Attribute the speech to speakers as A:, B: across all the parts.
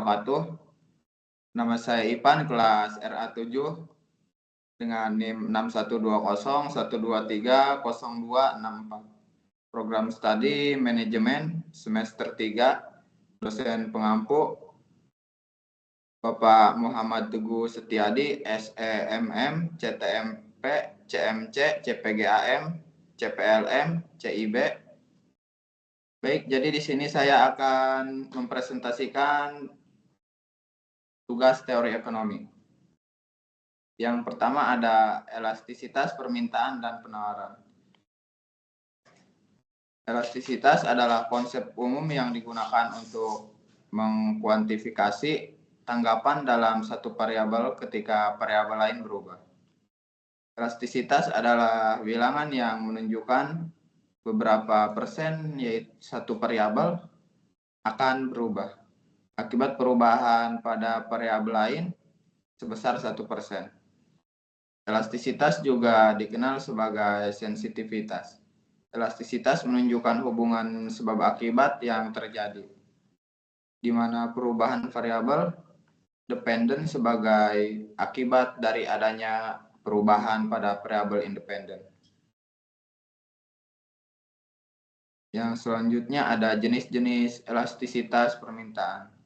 A: wabarakatuh. Nama saya Ipan, kelas RA7 dengan NIM 6120123024. Program studi manajemen semester 3, dosen pengampu Bapak Muhammad Teguh Setiadi, SEMM, CTMP, CMC, CPGAM, CPLM, CIB. Baik, jadi di sini saya akan mempresentasikan tugas teori ekonomi. Yang pertama ada elastisitas permintaan dan penawaran. Elastisitas adalah konsep umum yang digunakan untuk mengkuantifikasi tanggapan dalam satu variabel ketika variabel lain berubah. Elastisitas adalah bilangan yang menunjukkan beberapa persen yaitu satu variabel akan berubah akibat perubahan pada variabel lain sebesar 1%. Elastisitas juga dikenal sebagai sensitivitas. Elastisitas menunjukkan hubungan sebab akibat yang terjadi, di mana perubahan variabel dependen sebagai akibat dari adanya perubahan pada variabel independen. Yang selanjutnya ada jenis-jenis elastisitas permintaan.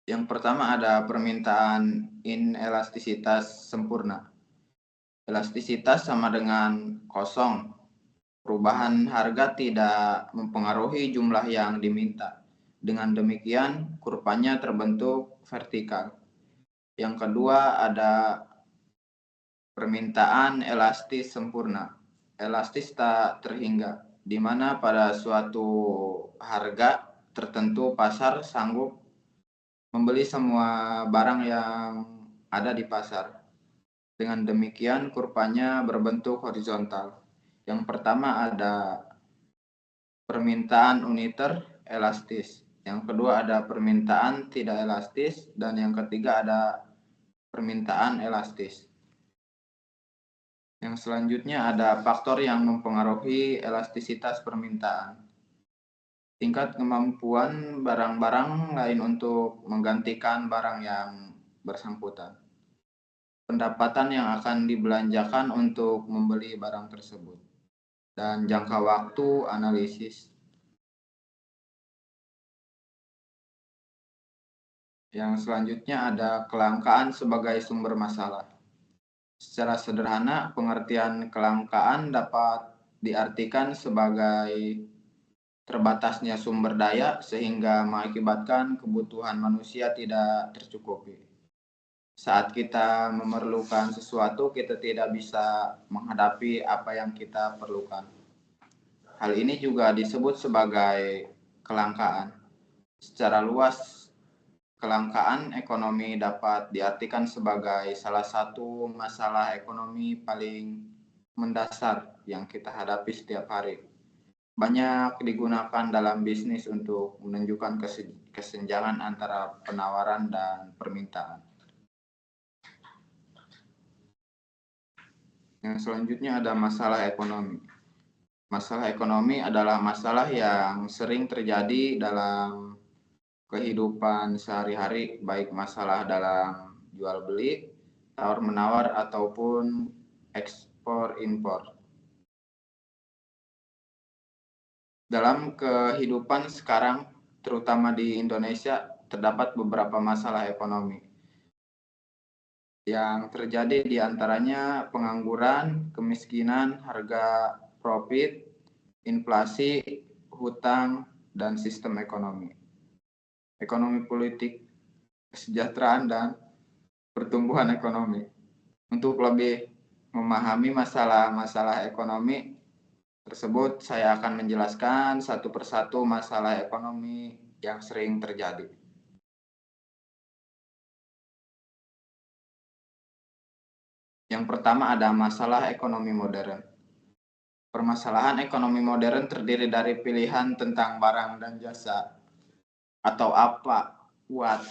A: Yang pertama ada permintaan inelastisitas sempurna. Elastisitas sama dengan kosong. Perubahan harga tidak mempengaruhi jumlah yang diminta. Dengan demikian, kurvanya terbentuk vertikal. Yang kedua ada permintaan elastis sempurna. Elastis tak terhingga, di mana pada suatu harga tertentu pasar sanggup membeli semua barang yang ada di pasar. Dengan demikian kurvanya berbentuk horizontal. Yang pertama ada permintaan uniter elastis. Yang kedua ada permintaan tidak elastis. Dan yang ketiga ada permintaan elastis. Yang selanjutnya ada faktor yang mempengaruhi elastisitas permintaan. Tingkat kemampuan barang-barang lain untuk menggantikan barang yang bersangkutan. Pendapatan yang akan dibelanjakan untuk membeli barang tersebut. Dan jangka waktu analisis. Yang selanjutnya ada kelangkaan sebagai sumber masalah. Secara sederhana, pengertian kelangkaan dapat diartikan sebagai terbatasnya sumber daya sehingga mengakibatkan kebutuhan manusia tidak tercukupi. Saat kita memerlukan sesuatu, kita tidak bisa menghadapi apa yang kita perlukan. Hal ini juga disebut sebagai kelangkaan. Secara luas, kelangkaan ekonomi dapat diartikan sebagai salah satu masalah ekonomi paling mendasar yang kita hadapi setiap hari. Banyak digunakan dalam bisnis untuk menunjukkan kesenjangan antara penawaran dan permintaan. Yang selanjutnya ada masalah ekonomi. Masalah ekonomi adalah masalah yang sering terjadi dalam kehidupan sehari-hari, baik masalah dalam jual beli, tawar-menawar, ataupun ekspor-impor. Dalam kehidupan sekarang, terutama di Indonesia, terdapat beberapa masalah ekonomi. Yang terjadi diantaranya pengangguran, kemiskinan, harga profit, inflasi, hutang, dan sistem ekonomi. Ekonomi politik, kesejahteraan, dan pertumbuhan ekonomi. Untuk lebih memahami masalah-masalah ekonomi tersebut, saya akan menjelaskan satu persatu masalah ekonomi yang sering terjadi. Yang pertama ada masalah ekonomi modern. Permasalahan ekonomi modern terdiri dari pilihan tentang barang dan jasa atau apa, what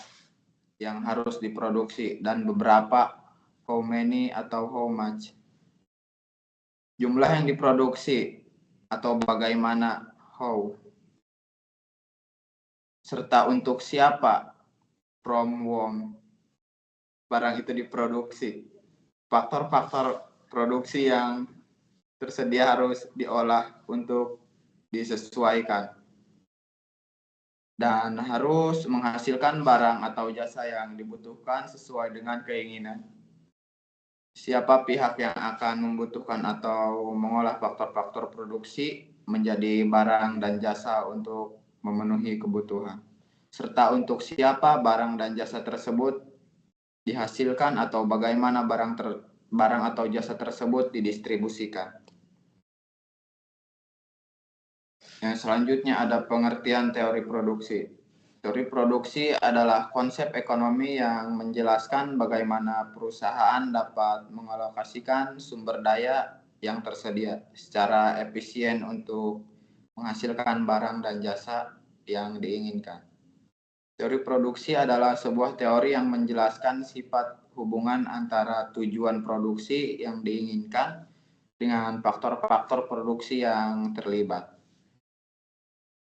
A: yang harus diproduksi, dan beberapa how many atau how much. Jumlah yang diproduksi atau bagaimana, how, serta untuk siapa, from whom barang itu diproduksi. Faktor-faktor produksi yang tersedia harus diolah untuk disesuaikan. Dan harus menghasilkan barang atau jasa yang dibutuhkan sesuai dengan keinginan. Siapa pihak yang akan membutuhkan atau mengolah faktor-faktor produksi menjadi barang dan jasa untuk memenuhi kebutuhan. Serta untuk siapa barang dan jasa tersebut dihasilkan atau bagaimana barang atau jasa tersebut didistribusikan. Yang selanjutnya ada pengertian teori produksi. Teori produksi adalah konsep ekonomi yang menjelaskan bagaimana perusahaan dapat mengalokasikan sumber daya yang tersedia secara efisien untuk menghasilkan barang dan jasa yang diinginkan. Teori produksi adalah sebuah teori yang menjelaskan sifat hubungan antara tujuan produksi yang diinginkan dengan faktor-faktor produksi yang terlibat.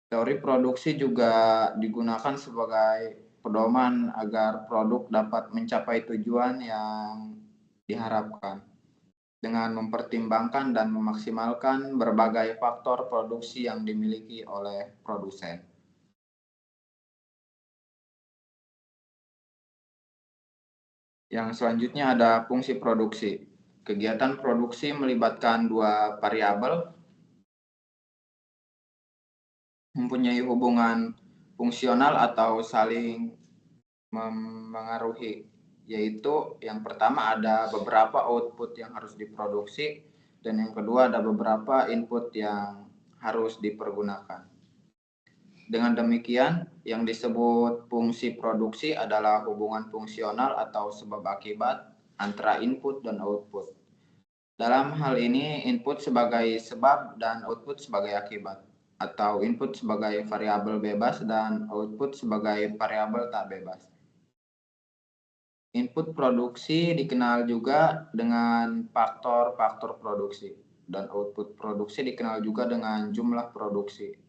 A: Teori produksi juga digunakan sebagai pedoman agar produk dapat mencapai tujuan yang diharapkan dengan mempertimbangkan dan memaksimalkan berbagai faktor produksi yang dimiliki oleh produsen. Yang selanjutnya ada fungsi produksi. Kegiatan produksi melibatkan dua variabel, mempunyai hubungan fungsional atau saling mempengaruhi, yaitu yang pertama ada beberapa output yang harus diproduksi dan yang kedua ada beberapa input yang harus dipergunakan. Dengan demikian, yang disebut fungsi produksi adalah hubungan fungsional atau sebab akibat antara input dan output. Dalam hal ini, input sebagai sebab dan output sebagai akibat, atau input sebagai variabel bebas dan output sebagai variabel tak bebas. Input produksi dikenal juga dengan faktor-faktor produksi, dan output produksi dikenal juga dengan jumlah produksi.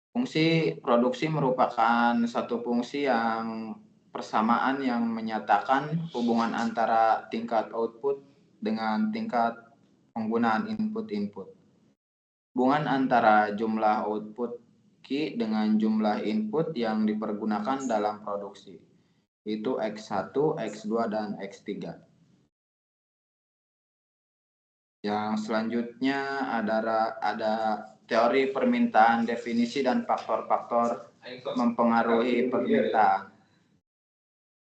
A: Fungsi produksi merupakan satu fungsi yang persamaan yang menyatakan hubungan antara tingkat output dengan tingkat penggunaan input-input. Hubungan antara jumlah output Q dengan jumlah input yang dipergunakan dalam produksi, itu X1, X2, dan X3. Yang selanjutnya ada teori permintaan, definisi, dan faktor-faktor mempengaruhi permintaan.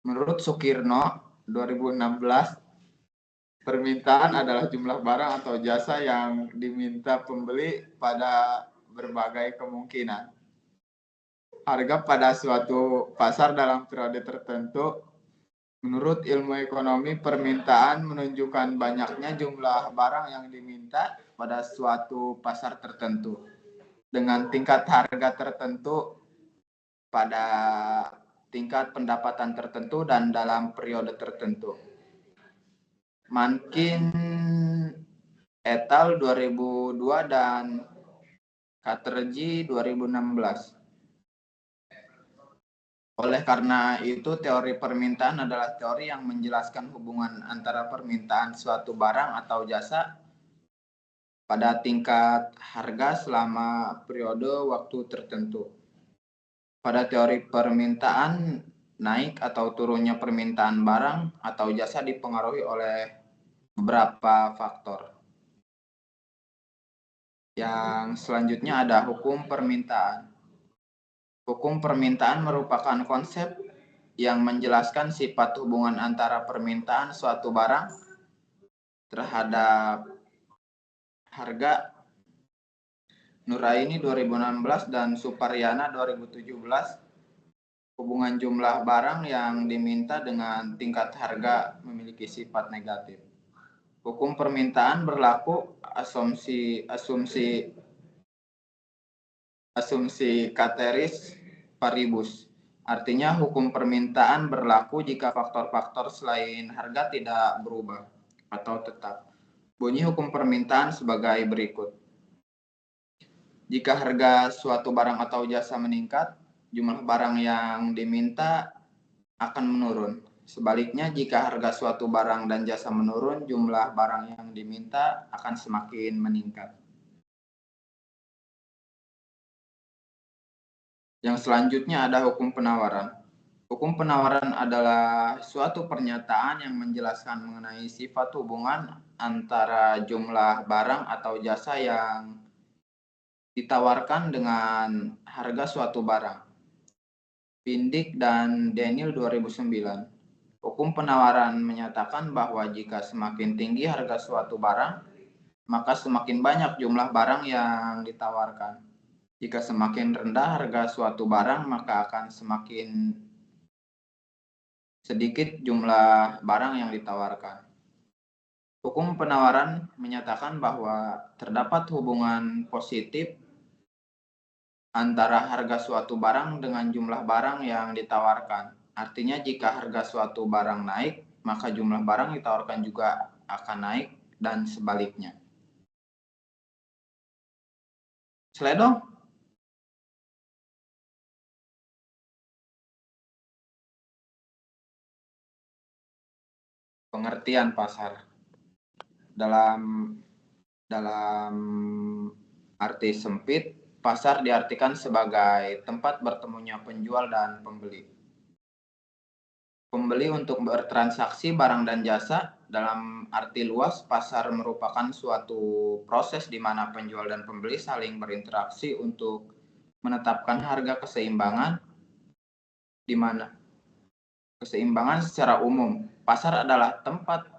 A: Menurut Sukirno, 2016, permintaan adalah jumlah barang atau jasa yang diminta pembeli pada berbagai kemungkinan. Harga pada suatu pasar dalam periode tertentu. Menurut ilmu ekonomi, permintaan menunjukkan banyaknya jumlah barang yang diminta pada suatu pasar tertentu dengan tingkat harga tertentu pada tingkat pendapatan tertentu dan dalam periode tertentu. Mankin et al. 2002 dan Chatterjee 2016. Oleh karena itu, teori permintaan adalah teori yang menjelaskan hubungan antara permintaan suatu barang atau jasa pada tingkat harga selama periode waktu tertentu. Pada teori permintaan, naik atau turunnya permintaan barang atau jasa dipengaruhi oleh beberapa faktor. Yang selanjutnya ada hukum permintaan. Hukum permintaan merupakan konsep yang menjelaskan sifat hubungan antara permintaan suatu barang terhadap harga. Nuraini 2016 dan Suparyana 2017, hubungan jumlah barang yang diminta dengan tingkat harga memiliki sifat negatif. Hukum permintaan berlaku asumsi ceteris paribus. Artinya hukum permintaan berlaku jika faktor-faktor selain harga tidak berubah atau tetap. Bunyi hukum permintaan sebagai berikut. Jika harga suatu barang atau jasa meningkat, jumlah barang yang diminta akan menurun. Sebaliknya, jika harga suatu barang dan jasa menurun, jumlah barang yang diminta akan semakin meningkat. Yang selanjutnya ada hukum penawaran. Hukum penawaran adalah suatu pernyataan yang menjelaskan mengenai sifat hubungan antara jumlah barang atau jasa yang ditawarkan dengan harga suatu barang. Pindik dan Daniel 2009. Hukum penawaran menyatakan bahwa jika semakin tinggi harga suatu barang, maka semakin banyak jumlah barang yang ditawarkan. Jika semakin rendah harga suatu barang, maka akan semakin sedikit jumlah barang yang ditawarkan. Hukum penawaran menyatakan bahwa terdapat hubungan positif antara harga suatu barang dengan jumlah barang yang ditawarkan. Artinya jika harga suatu barang naik, maka jumlah barang ditawarkan juga akan naik dan sebaliknya. Slide dong. Pengertian pasar. Dalam arti sempit, pasar diartikan sebagai tempat bertemunya penjual dan pembeli. Pembeli untuk bertransaksi barang dan jasa. Dalam arti luas, pasar merupakan suatu proses di mana penjual dan pembeli saling berinteraksi untuk menetapkan harga keseimbangan, di mana keseimbangan secara umum. Pasar adalah tempat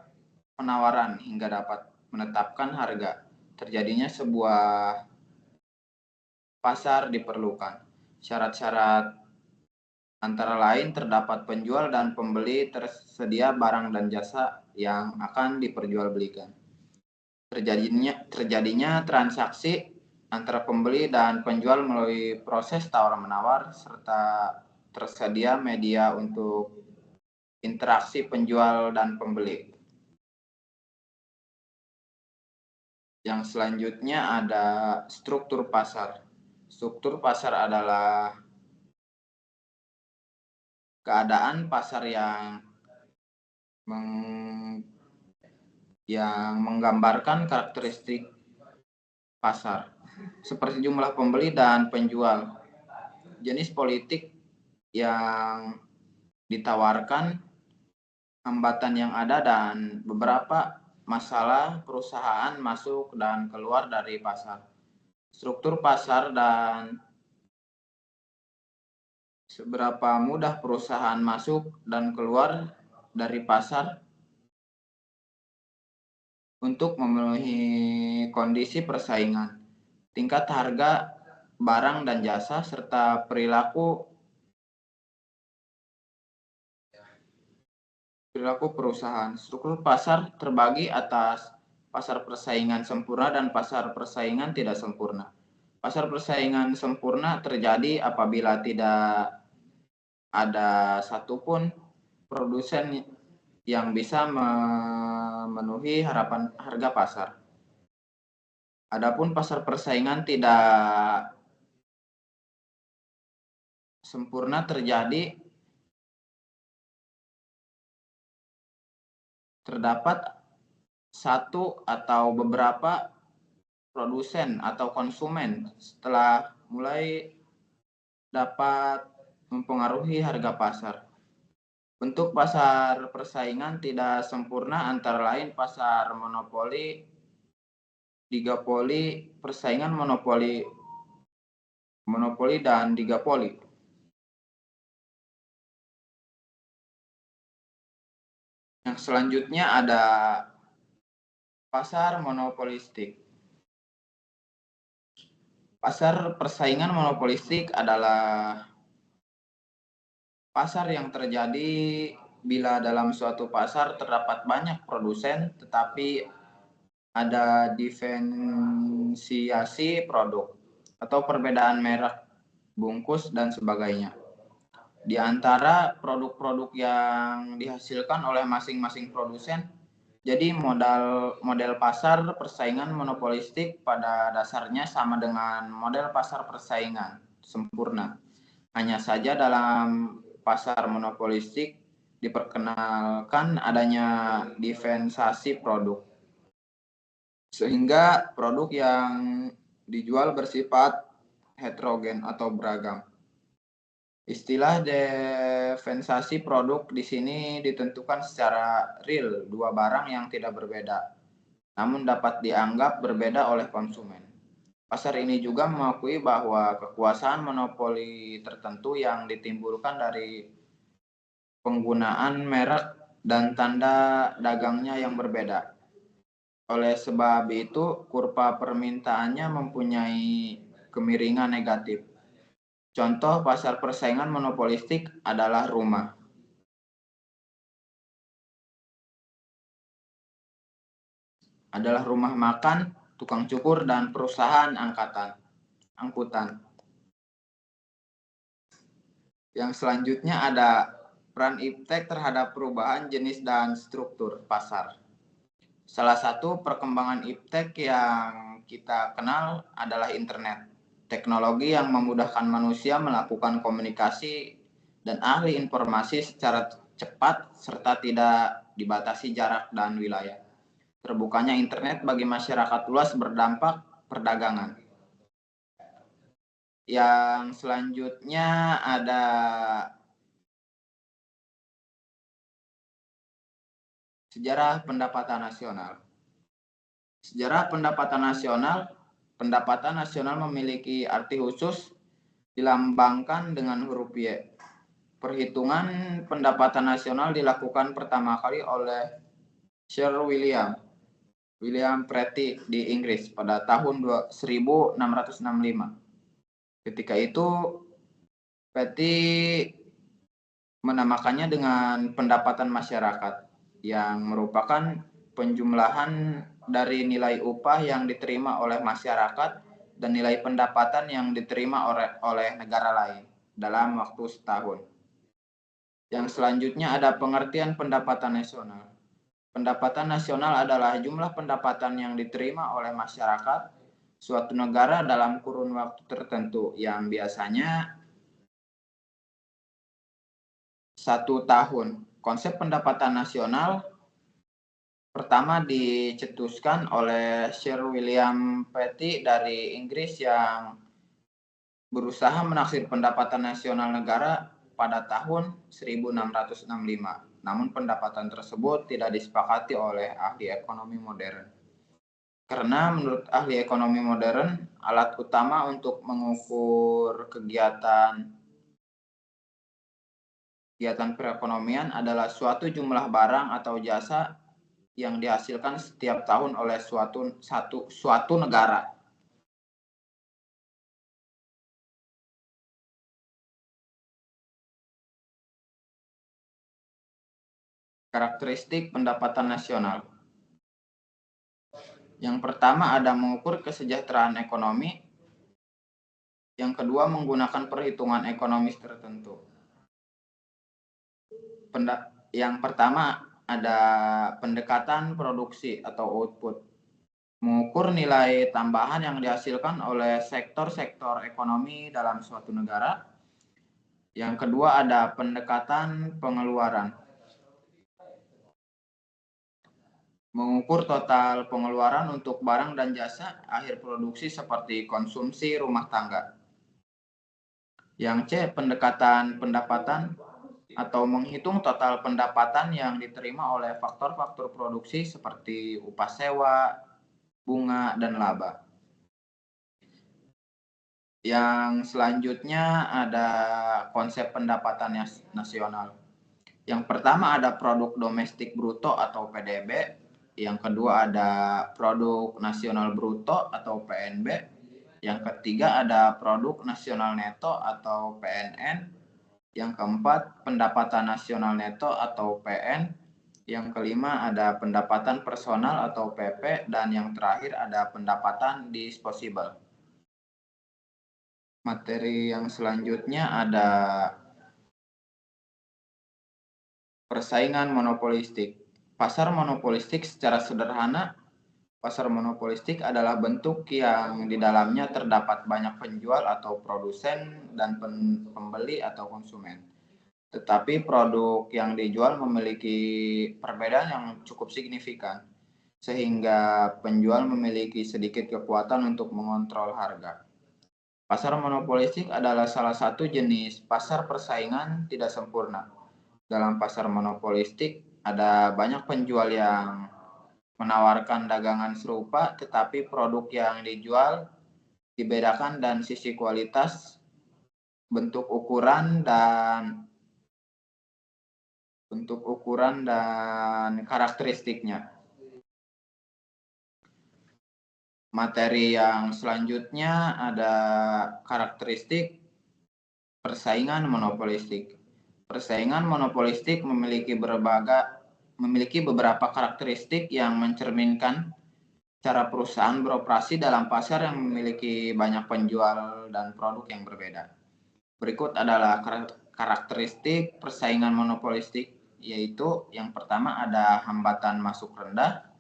A: penawaran hingga dapat menetapkan harga. Terjadinya sebuah pasar diperlukan. Syarat-syarat antara lain terdapat penjual dan pembeli, tersedia barang dan jasa yang akan diperjualbelikan. Terjadinya transaksi antara pembeli dan penjual melalui proses tawar-menawar, serta tersedia media untuk interaksi penjual dan pembeli. Yang selanjutnya ada struktur pasar. Struktur pasar adalah keadaan pasar yang menggambarkan karakteristik pasar, seperti jumlah pembeli dan penjual, jenis politik yang ditawarkan, hambatan yang ada, dan beberapa masalah perusahaan masuk dan keluar dari pasar. Struktur pasar dan seberapa mudah perusahaan masuk dan keluar dari pasar untuk memenuhi kondisi persaingan, tingkat harga barang dan jasa, serta perilaku perusahaan. Struktur pasar terbagi atas pasar persaingan sempurna dan pasar persaingan tidak sempurna. Pasar persaingan sempurna terjadi apabila tidak ada satupun produsen yang bisa memenuhi harapan harga pasar. Adapun pasar persaingan tidak sempurna terjadi terdapat satu atau beberapa produsen atau konsumen setelah mulai dapat mempengaruhi harga pasar. Bentuk pasar persaingan tidak sempurna antara lain pasar monopoli, digapoli, persaingan monopoli, dan digapoli. Yang selanjutnya ada pasar monopolistik. Pasar persaingan monopolistik adalah pasar yang terjadi bila dalam suatu pasar terdapat banyak produsen, tetapi ada diferensiasi produk atau perbedaan merek, bungkus, dan sebagainya. Di antara produk-produk yang dihasilkan oleh masing-masing produsen, jadi model pasar persaingan monopolistik pada dasarnya sama dengan model pasar persaingan sempurna. Hanya saja dalam pasar monopolistik diperkenalkan adanya diferensiasi produk, sehingga produk yang dijual bersifat heterogen atau beragam. Istilah diferensiasi produk di sini ditentukan secara real dua barang yang tidak berbeda, namun dapat dianggap berbeda oleh konsumen. Pasar ini juga mengakui bahwa kekuasaan monopoli tertentu yang ditimbulkan dari penggunaan merek dan tanda dagangnya yang berbeda. Oleh sebab itu, kurva permintaannya mempunyai kemiringan negatif. Contoh pasar persaingan monopolistik adalah rumah. Adalah rumah makan, tukang cukur, dan perusahaan angkutan. Yang selanjutnya ada peran iptek terhadap perubahan jenis dan struktur pasar. Salah satu perkembangan iptek yang kita kenal adalah internet. Teknologi yang memudahkan manusia melakukan komunikasi dan ahli informasi secara cepat serta tidak dibatasi jarak dan wilayah. Terbukanya internet bagi masyarakat luas berdampak perdagangan. Yang selanjutnya ada sejarah pendapatan nasional. Sejarah pendapatan nasional memiliki arti khusus dilambangkan dengan huruf Y. Perhitungan pendapatan nasional dilakukan pertama kali oleh Sir William Pretty di Inggris pada tahun 1665. Ketika itu, Pretty menamakannya dengan pendapatan masyarakat, yang merupakan penjumlahan dari nilai upah yang diterima oleh masyarakat dan nilai pendapatan yang diterima oleh negara lain dalam waktu setahun. Yang selanjutnya ada pengertian pendapatan nasional. Pendapatan nasional adalah jumlah pendapatan yang diterima oleh masyarakat suatu negara dalam kurun waktu tertentu yang biasanya 1 tahun. Konsep pendapatan nasional pertama dicetuskan oleh Sir William Petty dari Inggris yang berusaha menaksir pendapatan nasional negara pada tahun 1665. Namun pendapatan tersebut tidak disepakati oleh ahli ekonomi modern. Karena menurut ahli ekonomi modern, alat utama untuk mengukur kegiatan perekonomian adalah suatu jumlah barang atau jasa yang dihasilkan setiap tahun oleh suatu negara. Karakteristik pendapatan nasional. Yang pertama ada mengukur kesejahteraan ekonomi. Yang kedua menggunakan perhitungan ekonomis tertentu. Yang pertama ada pendekatan produksi atau output. Mengukur nilai tambahan yang dihasilkan oleh sektor-sektor ekonomi dalam suatu negara. Yang kedua ada pendekatan pengeluaran. Mengukur total pengeluaran untuk barang dan jasa akhir produksi seperti konsumsi rumah tangga. Yang C, pendekatan pendapatan atau menghitung total pendapatan yang diterima oleh faktor-faktor produksi seperti upah sewa, bunga, dan laba. Yang selanjutnya ada konsep pendapatan nasional. Yang pertama ada produk domestik bruto atau PDB. Yang kedua ada produk nasional bruto atau PNB. Yang ketiga ada produk nasional neto atau PNN. Yang keempat pendapatan nasional neto atau PN. Yang kelima ada pendapatan personal atau PP. Dan yang terakhir ada pendapatan disposable. Materi yang selanjutnya ada persaingan monopolistik. Pasar monopolistik secara sederhana, pasar monopolistik adalah bentuk yang di dalamnya terdapat banyak penjual atau produsen dan pembeli atau konsumen. tetapi produk yang dijual memiliki perbedaan yang cukup signifikan, sehingga penjual memiliki sedikit kekuatan untuk mengontrol harga. Pasar monopolistik adalah salah satu jenis pasar persaingan tidak sempurna. Dalam pasar monopolistik, ada banyak penjual yang menawarkan dagangan serupa, tetapi produk yang dijual dibedakan dan sisi kualitas, bentuk ukuran dan karakteristiknya. Materi yang selanjutnya ada karakteristik persaingan monopolistik. Persaingan monopolistik memiliki beberapa karakteristik yang mencerminkan cara perusahaan beroperasi dalam pasar yang memiliki banyak penjual dan produk yang berbeda. Berikut adalah karakteristik persaingan monopolistik, yaitu yang pertama ada hambatan masuk rendah,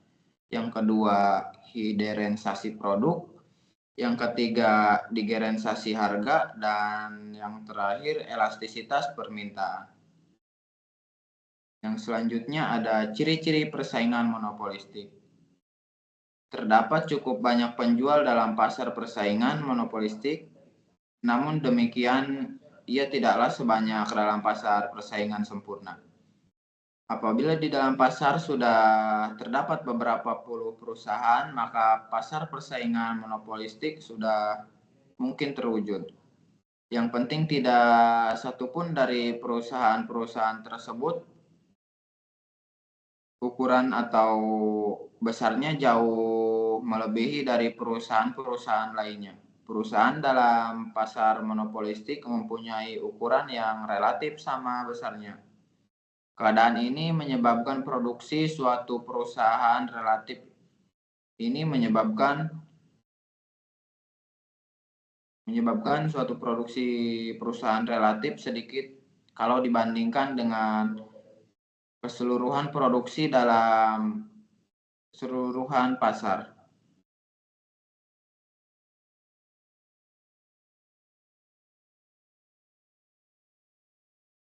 A: yang kedua hiderensasi produk, yang ketiga digerensasi harga, dan yang terakhir elastisitas permintaan. Yang selanjutnya ada ciri-ciri persaingan monopolistik. Terdapat cukup banyak penjual dalam pasar persaingan monopolistik, namun demikian ia tidaklah sebanyak dalam pasar persaingan sempurna. Apabila di dalam pasar sudah terdapat beberapa puluh perusahaan, maka pasar persaingan monopolistik sudah mungkin terwujud. Yang penting tidak satupun dari perusahaan-perusahaan tersebut ukuran atau besarnya jauh melebihi dari perusahaan-perusahaan lainnya. Perusahaan dalam pasar monopolistik mempunyai ukuran yang relatif sama besarnya. Keadaan ini menyebabkan produksi suatu perusahaan relatif ini menyebabkan suatu produksi perusahaan relatif sedikit kalau dibandingkan dengan keseluruhan produksi dalam keseluruhan pasar.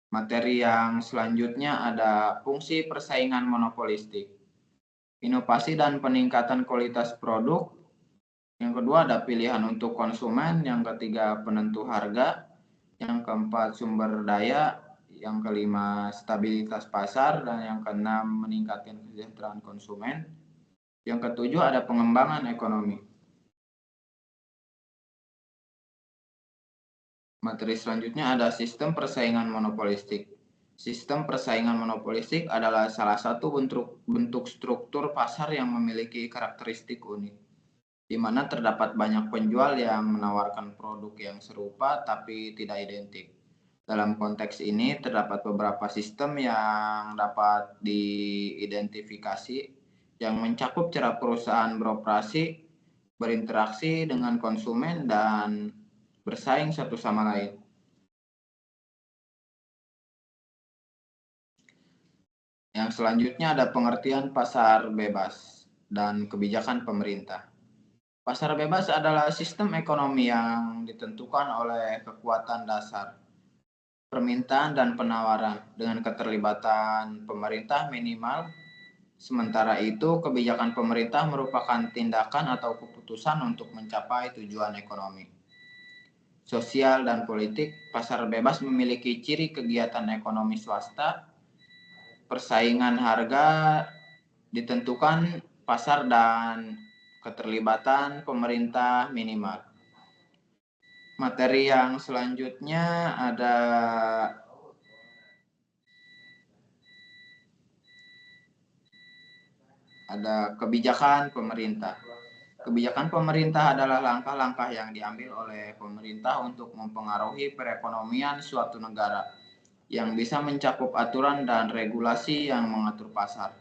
A: Materi yang selanjutnya ada fungsi persaingan monopolistik, inovasi dan peningkatan kualitas produk. Yang kedua ada pilihan untuk konsumen, yang ketiga penentu harga, yang keempat sumber daya, yang kelima stabilitas pasar, dan yang keenam meningkatkan kesejahteraan konsumen. Yang ketujuh ada pengembangan ekonomi. Materi selanjutnya ada sistem persaingan monopolistik. Sistem persaingan monopolistik adalah salah satu bentuk struktur pasar yang memiliki karakteristik unik, di mana terdapat banyak penjual yang menawarkan produk yang serupa tapi tidak identik. Dalam konteks ini terdapat beberapa sistem yang dapat diidentifikasi yang mencakup cara perusahaan beroperasi, berinteraksi dengan konsumen, dan bersaing satu sama lain. Yang selanjutnya ada pengertian pasar bebas dan kebijakan pemerintah. Pasar bebas adalah sistem ekonomi yang ditentukan oleh kekuatan dasar, permintaan dan penawaran dengan keterlibatan pemerintah minimal. Sementara itu, kebijakan pemerintah merupakan tindakan atau keputusan untuk mencapai tujuan ekonomi, sosial, dan politik. Pasar bebas memiliki ciri kegiatan ekonomi swasta, persaingan harga ditentukan pasar, dan keterlibatan pemerintah minimal. Materi yang selanjutnya ada kebijakan pemerintah. Kebijakan pemerintah adalah langkah-langkah yang diambil oleh pemerintah untuk mempengaruhi perekonomian suatu negara, yang bisa mencakup aturan dan regulasi yang mengatur pasar.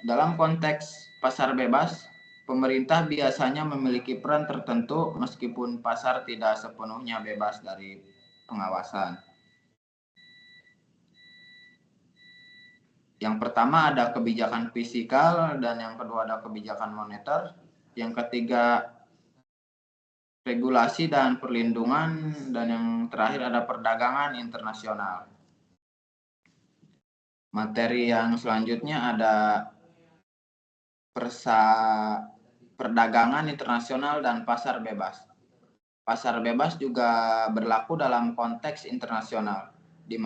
A: Dalam konteks pasar bebas, pemerintah biasanya memiliki peran tertentu meskipun pasar tidak sepenuhnya bebas dari pengawasan. Yang pertama ada kebijakan fiskal, dan yang kedua ada kebijakan moneter. Yang ketiga regulasi dan perlindungan, dan yang terakhir ada perdagangan internasional. Materi yang selanjutnya ada perdagangan internasional dan pasar bebas. Pasar bebas juga berlaku dalam konteks internasional, di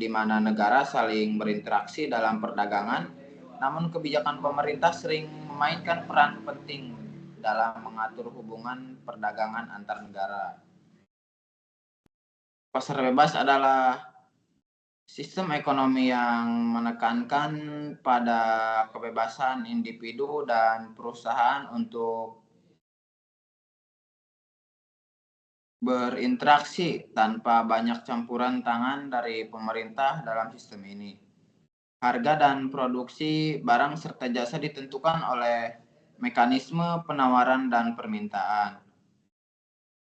A: mana negara saling berinteraksi dalam perdagangan, namun kebijakan pemerintah sering memainkan peran penting dalam mengatur hubungan perdagangan antar negara. Pasar bebas adalah sistem ekonomi yang menekankan pada kebebasan individu dan perusahaan untuk berinteraksi tanpa banyak campuran tangan dari pemerintah dalam sistem ini. Harga dan produksi barang serta jasa ditentukan oleh mekanisme penawaran dan permintaan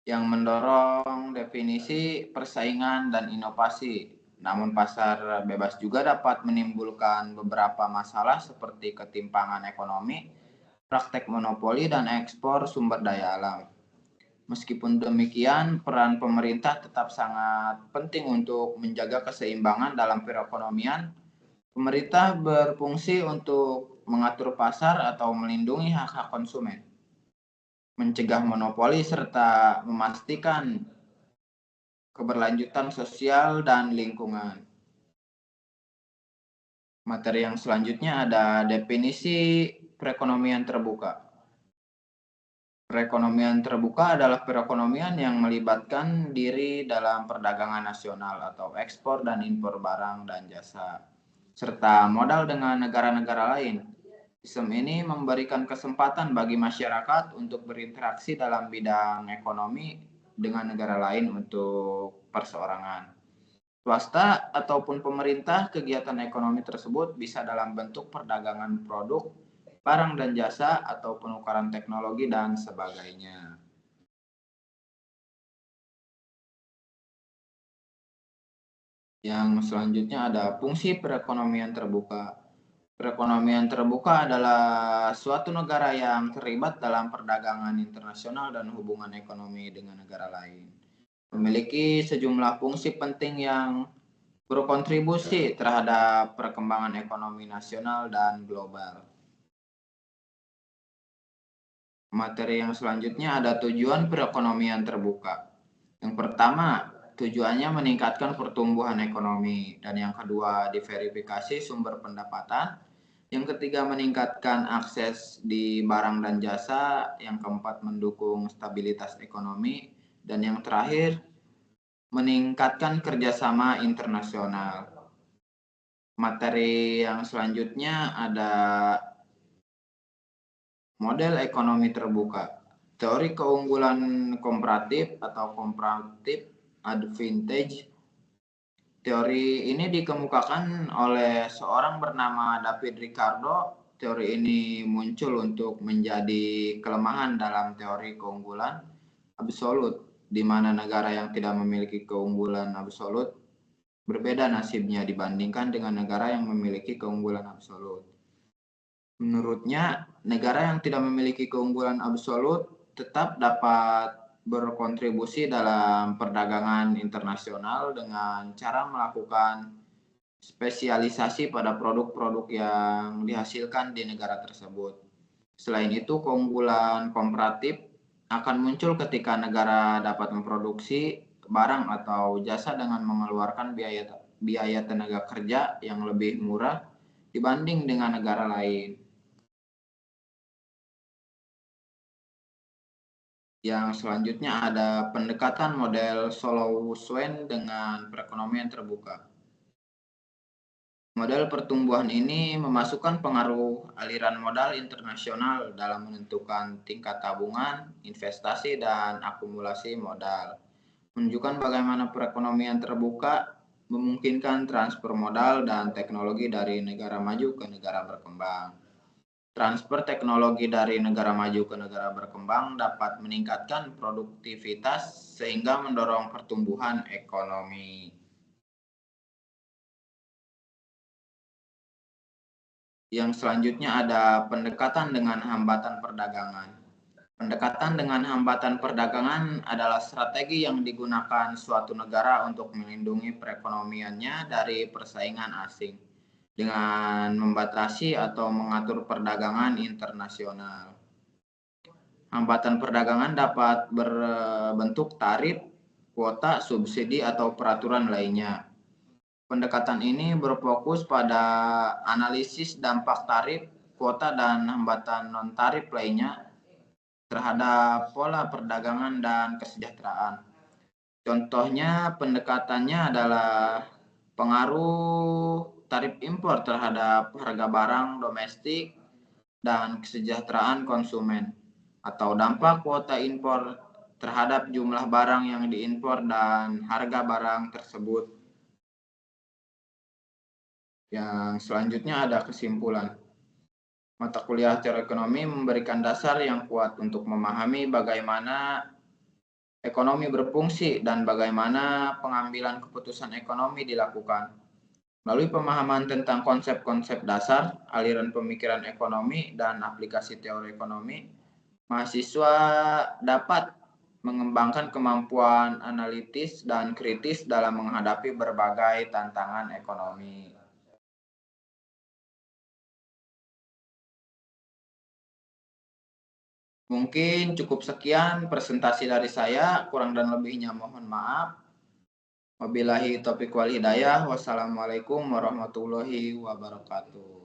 A: yang mendorong definisi persaingan dan inovasi. Namun pasar bebas juga dapat menimbulkan beberapa masalah seperti ketimpangan ekonomi, praktek monopoli, dan ekspor sumber daya alam. Meskipun demikian, peran pemerintah tetap sangat penting untuk menjaga keseimbangan dalam perekonomian. Pemerintah berfungsi untuk mengatur pasar atau melindungi hak-hak konsumen, mencegah monopoli, serta memastikan keberlanjutan sosial dan lingkungan. Materi yang selanjutnya ada definisi perekonomian terbuka. Perekonomian terbuka adalah perekonomian yang melibatkan diri dalam perdagangan nasional atau ekspor dan impor barang dan jasa, serta modal dengan negara-negara lain. Sistem ini memberikan kesempatan bagi masyarakat untuk berinteraksi dalam bidang ekonomi dengan negara lain untuk perseorangan. Swasta ataupun pemerintah, kegiatan ekonomi tersebut bisa dalam bentuk perdagangan produk, barang dan jasa, atau penukaran teknologi dan sebagainya. Yang selanjutnya ada fungsi perekonomian terbuka. Perekonomian terbuka adalah suatu negara yang terlibat dalam perdagangan internasional dan hubungan ekonomi dengan negara lain. Memiliki sejumlah fungsi penting yang berkontribusi terhadap perkembangan ekonomi nasional dan global. Materi yang selanjutnya ada tujuan perekonomian terbuka. Yang pertama, tujuannya meningkatkan pertumbuhan ekonomi, dan yang kedua, diverifikasi sumber pendapatan. Yang ketiga, meningkatkan akses di barang dan jasa. Yang keempat, mendukung stabilitas ekonomi, dan yang terakhir, meningkatkan kerjasama internasional. Materi yang selanjutnya ada model ekonomi terbuka. Teori keunggulan komparatif atau comparative advantage. Teori ini dikemukakan oleh seorang bernama David Ricardo. Teori ini muncul untuk menjadi kelemahan dalam teori keunggulan absolut, di mana negara yang tidak memiliki keunggulan absolut berbeda nasibnya dibandingkan dengan negara yang memiliki keunggulan absolut. Menurutnya, negara yang tidak memiliki keunggulan absolut tetap dapat berkontribusi dalam perdagangan internasional dengan cara melakukan spesialisasi pada produk-produk yang dihasilkan di negara tersebut. Selain itu, keunggulan komparatif akan muncul ketika negara dapat memproduksi barang atau jasa dengan mengeluarkan biaya tenaga kerja yang lebih murah dibanding dengan negara lain. Yang selanjutnya ada pendekatan model Solow-Schwen dengan perekonomian terbuka. Model pertumbuhan ini memasukkan pengaruh aliran modal internasional dalam menentukan tingkat tabungan, investasi, dan akumulasi modal. Menunjukkan bagaimana perekonomian terbuka memungkinkan transfer modal dan teknologi dari negara maju ke negara berkembang. Transfer teknologi dari negara maju ke negara berkembang dapat meningkatkan produktivitas sehingga mendorong pertumbuhan ekonomi. Yang selanjutnya ada pendekatan dengan hambatan perdagangan. Pendekatan dengan hambatan perdagangan adalah strategi yang digunakan suatu negara untuk melindungi perekonomiannya dari persaingan asing dengan membatasi atau mengatur perdagangan internasional. Hambatan perdagangan dapat berbentuk tarif, kuota, subsidi, atau peraturan lainnya. Pendekatan ini berfokus pada analisis dampak tarif, kuota, dan hambatan non-tarif lainnya terhadap pola perdagangan dan kesejahteraan. Contohnya pendekatannya adalah pengaruh tarif impor terhadap harga barang domestik dan kesejahteraan konsumen, atau dampak kuota impor terhadap jumlah barang yang diimpor dan harga barang tersebut. Yang selanjutnya ada kesimpulan. Mata kuliah teori ekonomi memberikan dasar yang kuat untuk memahami bagaimana ekonomi berfungsi dan bagaimana pengambilan keputusan ekonomi dilakukan. Melalui pemahaman tentang konsep-konsep dasar, aliran pemikiran ekonomi, dan aplikasi teori ekonomi, mahasiswa dapat mengembangkan kemampuan analitis dan kritis dalam menghadapi berbagai tantangan ekonomi. Mungkin cukup sekian presentasi dari saya, kurang dan lebihnya mohon maaf. Wabillahi taufiq wal hidayah. Wassalamualaikum warahmatullahi wabarakatuh.